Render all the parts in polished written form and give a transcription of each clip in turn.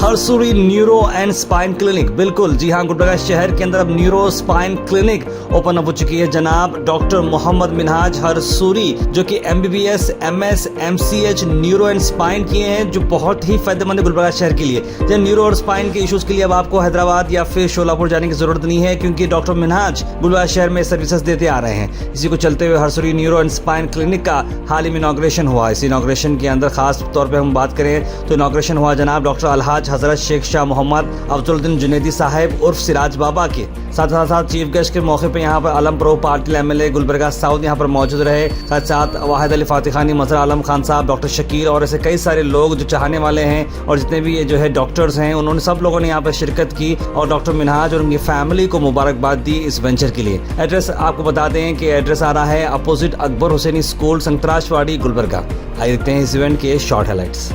हरसुरी neuro and spine clinic. बिल्कुल जी हाँ, गुलबर्गा शहर के अंदर अब neuro spine clinic open up हो चुकी है। जनाब डॉक्टर मोहम्मद मिनहाज हरसुरी जो कि MBBS MS MCH neuro and spine किए हैं, जो बहुत ही फायदेमंद है गुलबर्गा शहर के लिए। जब न्यूरो और स्पाइन के इश्यूज के लिए अब आपको हैदराबाद या फिर शोलापुर जाने की जरूरत नहीं है, क्योंकि डॉक्टर मिनहाज गुलबर्गा शहर में सर्विसेज देते आ रहे हैं। इसी को चलते हुए हरसुरी न्यूरो एंड स्पाइन क्लिनिक का हाल ही में इनॉग्रेशन हुआ। इस इनॉग्रेशन के अंदर खास तौर पर हम बात करें तो इनॉग्रेशन हुआ जनाब डॉक्टर अलहाज हजरत शेख शाह मोहम्मद अफजलुद्दीन जुनैदी साहब उर्फ सिराज बाबा के साथ चीफ गेस्ट के मौके पे यहाँ पर Allamprabhu Patil MLA Gulbarga south यहाँ पर मौजूद रहे। साथ वाहिद अली फातिखानी, मजहर आलम खान साहब, डॉक्टर शकीर और ऐसे कई सारे लोग जो चाहने वाले हैं और जितने भी ये जो है डॉक्टर्स हैं, उन्होंने सब लोगों ने यहाँ पर शिरकत की और डॉक्टर मिनहाज और उनकी फैमिली को मुबारकबाद दी इस वेंचर के लिए। एड्रेस आपको बता दें कि एड्रेस आ रहा है अपोजिट अकबर हुसैनी स्कूल, संतराशवाड़ी, गुलबर्गा। आइए देखते हैं इस इवेंट के शॉर्ट हाइलाइट्स।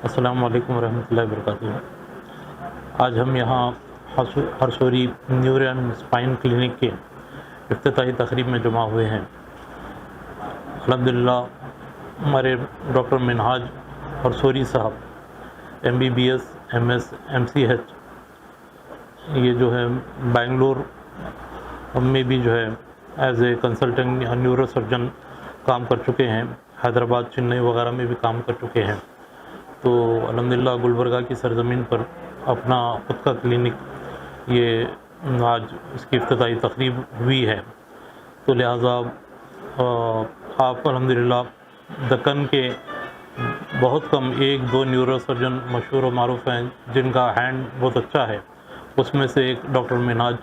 अस्सलाम वालेकुम रहमतुल्लाहि वबरकातुहू। आज हम यहाँ हरसोरी न्यूरो एंड स्पाइन क्लिनिक के इफ्तिताही तकरीब में जमा हुए हैं। अल्हम्दुलिल्लाह हमारे डॉक्टर मिनहाज हरसोरी साहब MBBS MS MCH ये जो है बेंगलोर में भी जो है as a consultant neuro surgeon काम कर चुके हैं। हैदराबाद, चेन्नई वगैरह में भी काम कर चुके हैं। तो अल्हम्दुलिल्लाह गुलबर्गा की सरज़मीन पर अपना खुद का क्लिनिक ये आज इसकी इफ्तिताही तकरीब हुई है। तो लिहाजा आप अल्हम्दुलिल्लाह दक्कन के बहुत कम 1-2 न्यूरो सर्जन मशहूर और मारूफ़ हैं जिनका हैंड बहुत अच्छा है, उसमें से एक डॉक्टर मिनहाज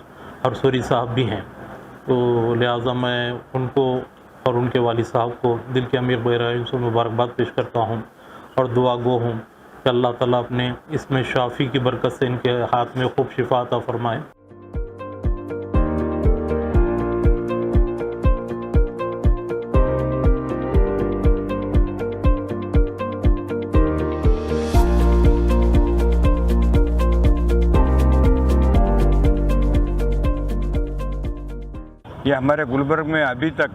हरसोरी साहब भी हैं। तो लिहाजा मैं उनको और उनके वालिद साहब को दिल के अमीर बहराइन से मुबारकबाद पेश करता हूँ और दुआ गो हूँ कि अल्लाह ताला अपने इसमें शाफ़ी की बरकत से इनके हाथ में खूब शिफा अता फरमाए। ये हमारे गुलबर्ग में अभी तक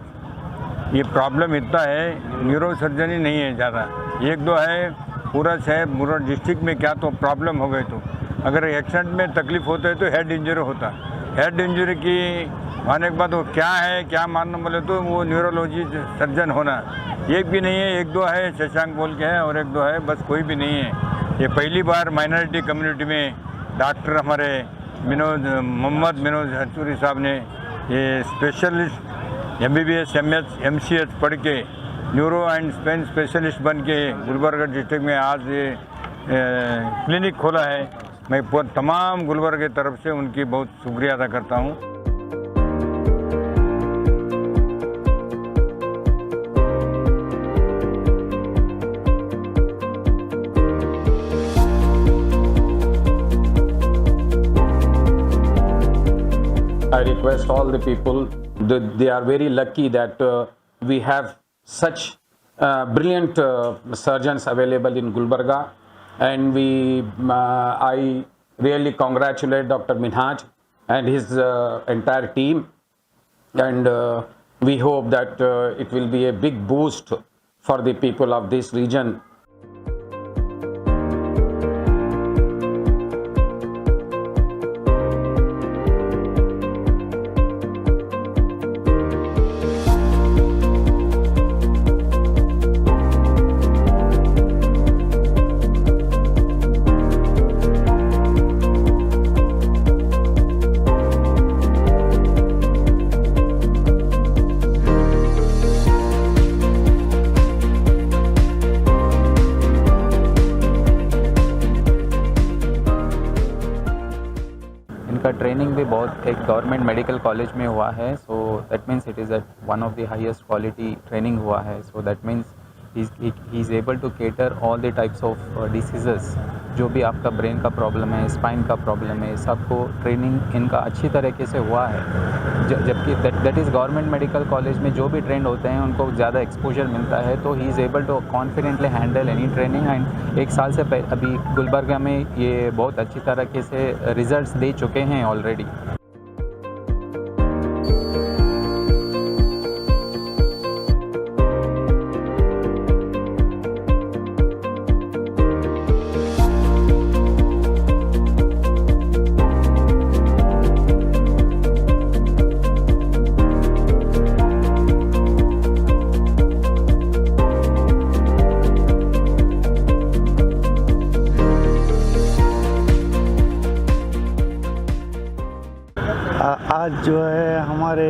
ये प्रॉब्लम इतना है, न्यूरो सर्जरी नहीं है ज़्यादा। 1-2 है, पूरा शहर पूरा डिस्ट्रिक्ट में क्या तो प्रॉब्लम हो गई। तो अगर एक्सीडेंट में तकलीफ़ होता है तो हेड इंजरी होता। हेड इंजरी की आने के बाद वो क्या है क्या मानना बोले तो वो न्यूरोलॉजी सर्जन होना। एक भी नहीं है, 1-2 है, शशांक बोल के है और 1-2 है, बस कोई भी नहीं है। ये पहली बार माइनॉरिटी कम्युनिटी में डॉक्टर हमारे मोहम्मद मिनोज हरसुरी साहब ने ये स्पेशलिस्ट MBBS MS MCH पढ़ के न्यूरो एंड स्पाइन स्पेशलिस्ट बन के गुलबर्गा डिस्ट्रिक्ट में आज ये क्लिनिक खोला है। मैं तमाम गुलबर्गा की तरफ से उनकी बहुत शुक्रिया अदा करता हूँ। I request all the people that they are very lucky that we have such brilliant surgeons available in Gulbarga, and I really congratulate Dr. Minhaj and his entire team, and we hope that it will be a big boost for the people of this region. बहुत एक government medical college में हुआ है, so that means it is at one of the highest quality training हुआ है, so that means he is able to cater all the types of diseases. जो भी आपका ब्रेन का प्रॉब्लम है, स्पाइन का प्रॉब्लम है, सबको ट्रेनिंग इनका अच्छी तरीके से हुआ है। जबकि that is government medical college में जो भी ट्रेंड होते हैं उनको ज़्यादा एक्सपोजर मिलता है, तो he is able to confidently handle any training. And एक साल से अभी गुलबर्गा में ये बहुत अच्छी तरीके से रिजल्ट्स दे चुके हैं ऑलरेडी। आज जो है हमारे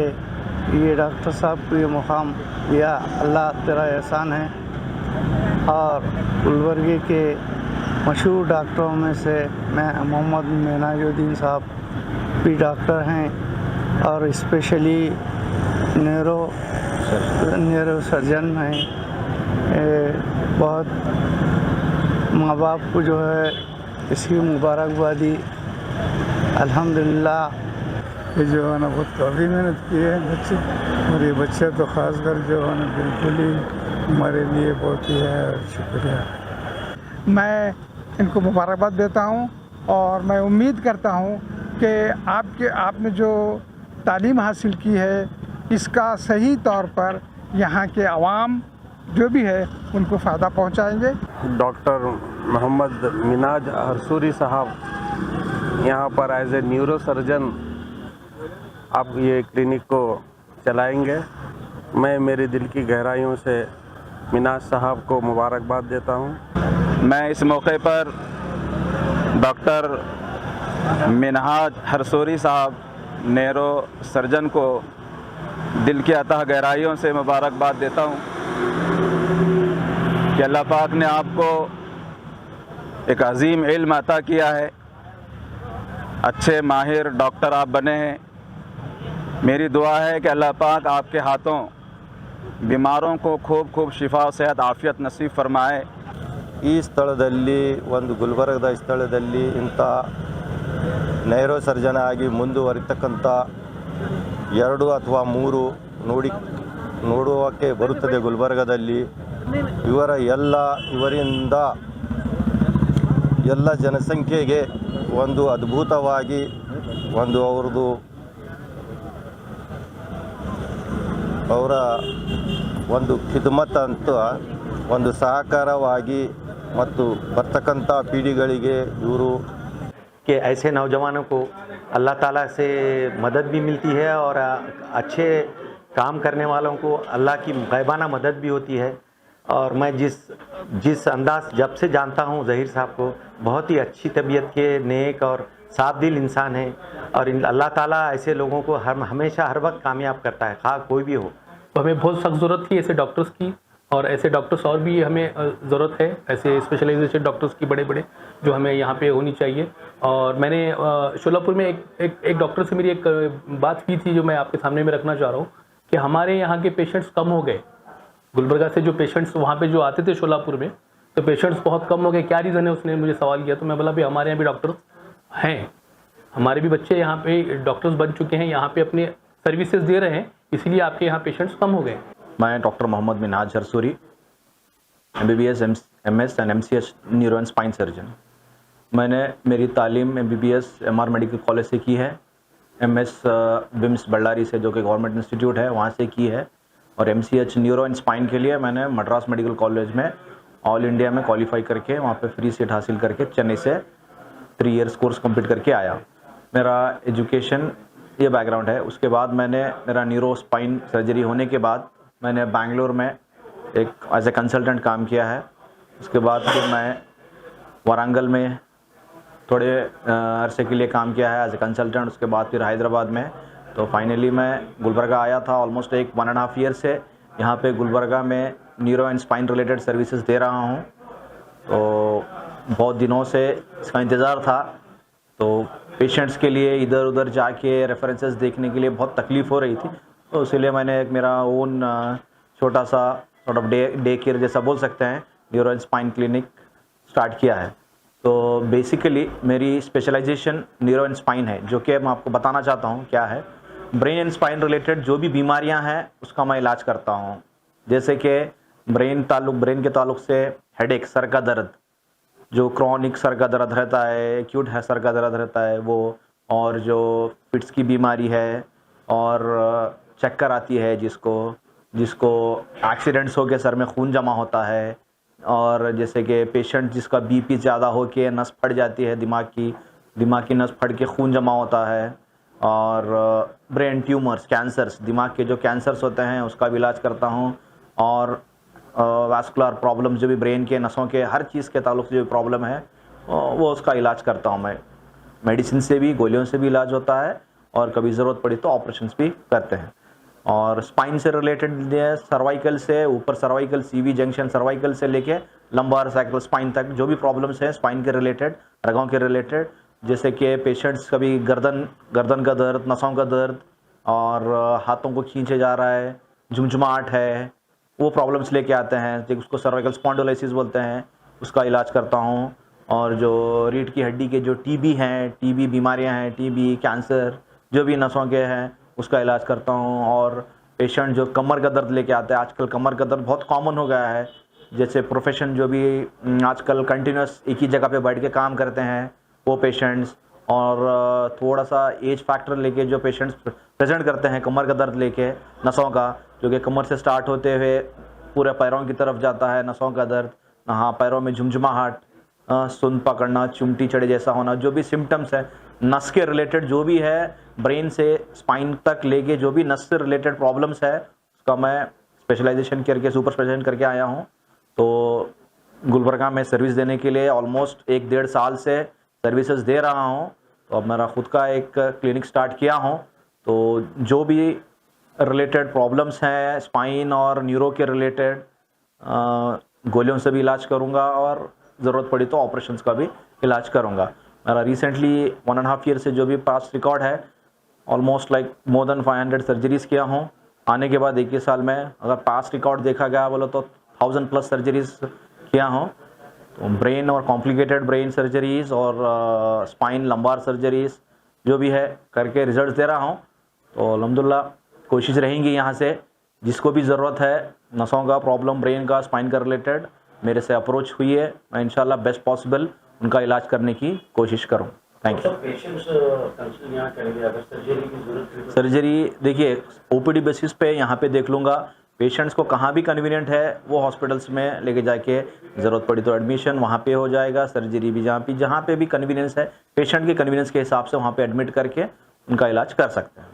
ये डॉक्टर साहब को ये मुकाम दिया, अल्लाह तेरा एहसान है। और गुलबर्गे के मशहूर डॉक्टरों में से मैं मोहम्मद मिन्हाजुद्दीन साहब भी डॉक्टर हैं और स्पेशली न्यूरो सर्जन हैं। बहुत माँ बाप को जो है इसकी मुबारकबादी। अल्हम्दुलिल्लाह ये जो है ना बहुत काफ़ी मेहनत की है बच्चे, और ये बच्चा तो ख़ासकर जो है ना बिल्कुल ही हमारे लिए बहुत ही है। शुक्रिया, मैं इनको मुबारकबाद देता हूं और मैं उम्मीद करता हूं कि आपने जो तालीम हासिल की है इसका सही तौर पर यहाँ के अवाम जो भी है उनको फ़ायदा पहुँचाएँगे। डॉक्टर मोहम्मद मिन्हाज हरसूरी साहब यहाँ पर एज ए न्यूरो सर्जन आप ये क्लिनिक को चलाएंगे। मैं मेरे दिल की गहराइयों से मिन्हाज साहब को मुबारकबाद देता हूँ। मैं इस मौके पर डॉक्टर मिन्हाज हरसूरी साहब न्यूरो सर्जन को दिल की अतः गहराइयों से मुबारकबाद देता हूँ कि अल्लाह पाक ने आपको एक अजीम इल्म अता किया है, अच्छे माहिर डॉक्टर आप बने हैं। मेरी दुआ है कि अल्लाह पाक आपके हाथों बीमारों को खूब खूब शिफा सेहत आफियत नसीब फरमाए। ಈ ಸ್ಥಳದಲ್ಲಿ ಒಂದು ಗುಲ್ಬರ್ಗದ ಸ್ಥಳದಲ್ಲಿ ಇಂಥ ನೈರೋ ಸರ್ಜನ್ ಆಗಿ ಮುಂದುವರಿತಕ್ಕಂಥ 2 ಅಥವಾ 3 ನೋಡುವಕ್ಕೆ ಬರುತ್ತದೆ ಗುಲ್ಬರ್ಗದಲ್ಲಿ। ಇವರಿಂದ ಎಲ್ಲ ಜನಸಂಖ್ಯೆಗೆ ಒಂದು ಅದ್ಭುತವಾಗಿ ಅವರ ಒಂದು ಖಿದ್ಮತ್ ಅಂತ ಒಂದು ಸಹಕಾರವಾಗಿ ಮತ್ತು ಬರ್ತಕ್ಕಂಥ ಪೀಳಿಗೆಗಳಿಗೆ ಇವರು कि ऐसे नौजवानों को अल्लाह ताला से मदद भी मिलती है और अच्छे काम करने वालों को अल्लाह की गैबाना मदद भी होती है। और मैं जिस अंदाज जब से जानता हूँ ज़हीर साहब को, बहुत ही अच्छी तबीयत के नेक और साफ दिल इंसान है और अल्लाह ताला ऐसे लोगों को हमेशा हर वक्त कामयाब करता है, खा कोई भी हो। तो हमें बहुत सख्त ज़रूरत थी ऐसे डॉक्टर्स की, और ऐसे डॉक्टर्स और भी हमें ज़रूरत है, ऐसे स्पेशलाइजेशन डॉक्टर्स की बड़े बड़े जो हमें यहाँ पे होनी चाहिए। और मैंने शोलापुर में एक डॉक्टर से मेरी एक बात की थी जो मैं आपके सामने में रखना चाह रहा हूँ कि हमारे यहाँ के पेशेंट्स कम हो गए। गुलबर्गा से जो पेशेंट्स वहाँ पे जो आते थे शोलापुर में, तो पेशेंट्स बहुत कम हो गए। क्या रीज़न है, उसने मुझे सवाल किया। तो मैं बोला भाई हमारे यहाँ भी डॉक्टर्स हैं, हमारे भी बच्चे यहाँ पे डॉक्टर्स बन चुके हैं, यहाँ पे अपने सर्विसेज दे रहे हैं, इसलिए आपके यहाँ पेशेंट्स कम हो गए। मैं doctor Mohammad Minhaj Harsuri, MBBS MS and MCH neuro and spine surgeon. मैंने मेरी तालीम MBBS MR मेडिकल कॉलेज से की है, MS विम्स बल्लारी से जो कि गवर्नमेंट इंस्टीट्यूट है वहाँ से की है, और MCH न्यूरो एंड स्पाइन के लिए मैंने मद्रास मेडिकल कॉलेज में ऑल इंडिया में क्वालिफाई करके वहाँ पे फ्री सीट हासिल करके चेन्नई से 3 इयर्स कोर्स कंप्लीट करके आया। मेरा एजुकेशन ये बैकग्राउंड है। उसके बाद मेरा न्यूरो स्पाइन सर्जरी होने के बाद मैंने बेंगलोर में एक एज ए कंसल्टेंट काम किया है। उसके बाद फिर मैं वारंगल में थोड़े अरसे के लिए काम किया है एज ए कंसल्टेंट। उसके बाद फिर हैदराबाद में, तो फाइनली मैं गुलबर्गा आया था। ऑलमोस्ट 1.5 ईयर से यहाँ पे गुलबर्गा में neuro and spine related services दे रहा हूँ। तो बहुत दिनों से इसका इंतज़ार था, तो पेशेंट्स के लिए इधर उधर जाके रेफरेंसेस देखने के लिए बहुत तकलीफ़ हो रही थी, तो इसलिए मैंने एक मेरा ओन छोटा सा सॉर्ट ऑफ डे केयर जैसा बोल सकते हैं neuro and spine clinic start किया है। तो बेसिकली मेरी स्पेशलाइजेशन न्यूरो एंड स्पाइन है, जो कि मैं आपको बताना चाहता हूँ क्या है। ब्रेन एंड स्पाइन रिलेटेड जो भी बीमारियाँ हैं उसका मैं इलाज करता हूँ, जैसे कि ब्रेन के ताल्लुक से हेडेक, सर का दर्द, जो क्रॉनिक सर का दर्द रहता है, एक्यूट है सर का दर्द रहता है वो, और जो फिट्स की बीमारी है, और चक्कर आती है जिसको एक्सीडेंट्स हो के सर में खून जमा होता है, और जैसे कि पेशेंट जिसका बीपी ज़्यादा हो के नस फट जाती है, दिमाग की नस फट के खून जमा होता है, और ब्रेन ट्यूमर्स, कैंसर्स, दिमाग के जो कैंसर्स होते हैं उसका भी इलाज करता हूँ, और वास्कुलर प्रॉब्लम जो भी ब्रेन के नसों के हर चीज़ के ताल्लुक से जो प्रॉब्लम है वो उसका इलाज करता हूँ मैं। मेडिसिन से भी, गोलियों से भी इलाज होता है, और कभी ज़रूरत पड़ी तो ऑपरेशंस भी करते हैं। और स्पाइन से रिलेटेड सर्वाइकल से ऊपर, सर्वाइकल CV जंक्शन, सर्वाइकल से लेके लंबार साइकिल स्पाइन तक जो भी प्रॉब्लम्स हैं स्पाइन के रिलेटेड, रगों के रिलेटेड, जैसे कि पेशेंट्स कभी गर्दन का दर्द, नसों का दर्द, और हाथों को खींचे जा रहा है, झुमझुमाहट है, वो प्रॉब्लम्स लेके आते हैं, जो उसको सर्वाइकल स्पॉन्डिलोसिस बोलते हैं, उसका इलाज करता हूँ। और जो रीढ़ की हड्डी के जो टीबी बीमारियाँ हैं, टीबी, कैंसर, जो भी नसों के हैं उसका इलाज करता हूँ। और पेशेंट जो कमर का दर्द लेके आते हैं, आजकल कमर का दर्द बहुत कॉमन हो गया है, जैसे प्रोफेशन जो भी आजकल कंटिन्यूस एक ही जगह पे बैठ के काम करते हैं वो पेशेंट्स, और थोड़ा सा एज फैक्टर लेके जो पेशेंट्स प्रेजेंट करते हैं कमर का दर्द लेके, नसों का, जो कि कमर से स्टार्ट होते हुए पूरे पैरों की तरफ जाता है, नसों का दर्द, हाँ, पैरों में झुमझुमाहट, सुन पकड़ना, चिमटी चढ़े जैसा होना, जो भी सिम्टम्स है नस के रिलेटेड, जो भी है ब्रेन से स्पाइन तक लेके जो भी नस से रिलेटेड प्रॉब्लम्स है उसका मैं स्पेशलाइजेशन करके, सुपर स्पेशलाइजेशन करके आया हूँ। तो गुलबर्गा में सर्विस देने के लिए ऑलमोस्ट 1-1.5 साल से सर्विसेज दे रहा हूँ। तो अब मेरा खुद का एक क्लिनिक स्टार्ट किया हूँ, तो जो भी रिलेटेड प्रॉब्लम्स हैं स्पाइन और न्यूरो के रिलेटेड, गोलियों से भी इलाज करूँगा, और ज़रूरत पड़ी तो ऑपरेशंस का भी इलाज करूँगा। मेरा रिसेंटली 1.5 ईयर से जो भी पास्ट रिकॉर्ड है, almost like more than 500 surgeries किया हूँ। आने के बाद 21 साल में अगर पास्ट रिकॉर्ड देखा गया बोलो तो 1000+ सर्जरीज़ किया हूँ। तो ब्रेन और कॉम्प्लिकेटेड ब्रेन सर्जरीज़ और स्पाइन, लंबार सर्जरीज़ जो भी है करके रिजल्ट दे रहा हूँ। तो अल्हम्दुलिल्लाह कोशिश रहेंगी यहाँ से जिसको भी ज़रूरत है, नसों का प्रॉब्लम, ब्रेन का, स्पाइन का रिलेटेड, मेरे से अप्रोच हुई है, मैं इंशाल्लाह बेस्ट पॉसिबल उनका इलाज करने की कोशिश करूँ। Thank you. सर्जरी देखिए OPD बेसिस पे यहाँ पे देख लूँगा, पेशेंट्स को कहाँ भी कन्वीनियंट है वो हॉस्पिटल्स में लेके जाके, ज़रूरत पड़ी तो एडमिशन वहाँ पे हो जाएगा, सर्जरी भी जहाँ पे भी कन्वीनियंस है, पेशेंट के कन्वीनियंस के हिसाब से वहाँ पे एडमिट करके उनका इलाज कर सकते हैं।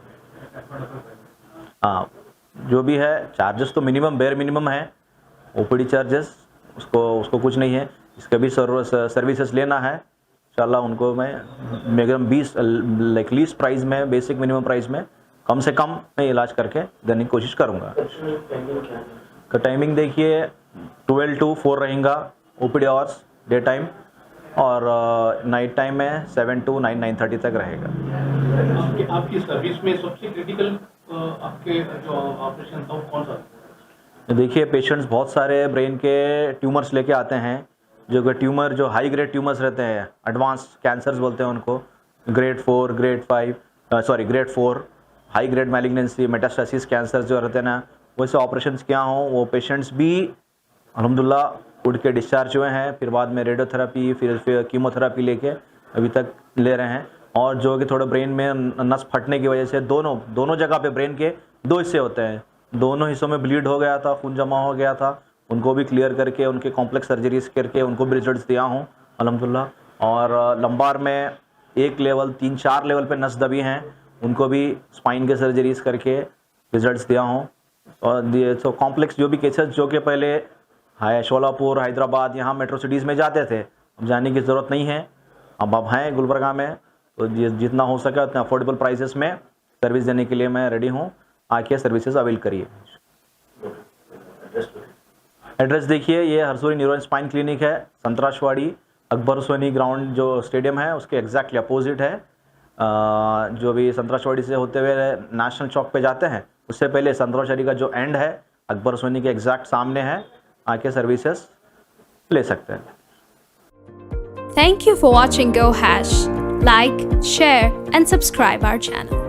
हाँ, जो भी है चार्जेस तो मिनिमम, बेयर मिनिमम है OPD चार्जेस, उसको कुछ नहीं है। इसका भी सर्विसेज लेना है इंशाल्लाह उनको मैं मैक्सिमम 20 लाइक लीस्ट प्राइस में, बेसिक मिनिमम प्राइस में कम से कम मैं इलाज करके देने की कोशिश करूँगा। का टाइमिंग देखिए 12 to 4 रहेगा OPD आवर्स डे टाइम, और नाइट टाइम में 7 to 9-9:30 तक रहेगा। आपकी सर्विस में सबसे क्रिटिकल आपके जो ऑपरेशन था वो कौन सा? देखिए पेशेंट्स बहुत सारे ब्रेन के ट्यूमर्स लेके आते हैं, जो कि ट्यूमर जो हाई ग्रेड ट्यूमर्स रहते हैं, एडवांस कैंसर्स बोलते हैं उनको, grade 4 high grade malignancy, metastasis cancer जो रहते हैं ना, वैसे ऑपरेशंस किया हूँ। वो पेशेंट्स भी अल्हम्दुलिल्लाह उठ के डिस्चार्ज हुए हैं, फिर बाद में रेडियोथेरेपी, फिर कीमोथेरेपी लेके अभी तक ले रहे हैं। और जो कि थोड़ा ब्रेन में नस फटने की वजह से दोनों जगह पे ब्रेन के 2 हिस्से होते हैं, दोनों हिस्सों में ब्लीड हो गया था, खून जमा हो गया था, उनको भी क्लियर करके उनके कॉम्प्लेक्स सर्जरीज करके उनको भी रिजल्ट्स दिया हूँ अल्हम्दुलिल्लाह। और लंबार में 1 लेवल 3-4 लेवल पे नस दबी हैं, उनको भी स्पाइन के सर्जरीज करके रिजल्ट्स दिया हूँ। और ये तो कॉम्प्लेक्स जो भी केसेस जो कि पहले शोलापुर, हैदराबाद, यहाँ मेट्रो सिटीज़ में जाते थे, अब जाने की ज़रूरत नहीं है, अब हैं गुलबर्गा में। तो जितना हो सके उतना अफोर्डेबल प्राइसेस में सर्विस देने के लिए मैं रेडी हूँ, आके सर्विसेज अवेल करिए। एड्रेस देखिए, ये हरसूरी न्यूरो एंड स्पाइन क्लिनिक है, संतराशवाड़ी, अकबर हुसैनी ग्राउंड जो स्टेडियम है उसके एग्जैक्टली अपोजिट है। जो भी संतराचौड़ी से होते हुए नेशनल चौक पे जाते हैं, उससे पहले संतराचौड़ी का जो एंड है अकबर सोनी के एग्जैक्ट सामने है, आके सर्विसेज ले सकते हैं। Thank you for watching Go Hash. Like, share and subscribe our channel.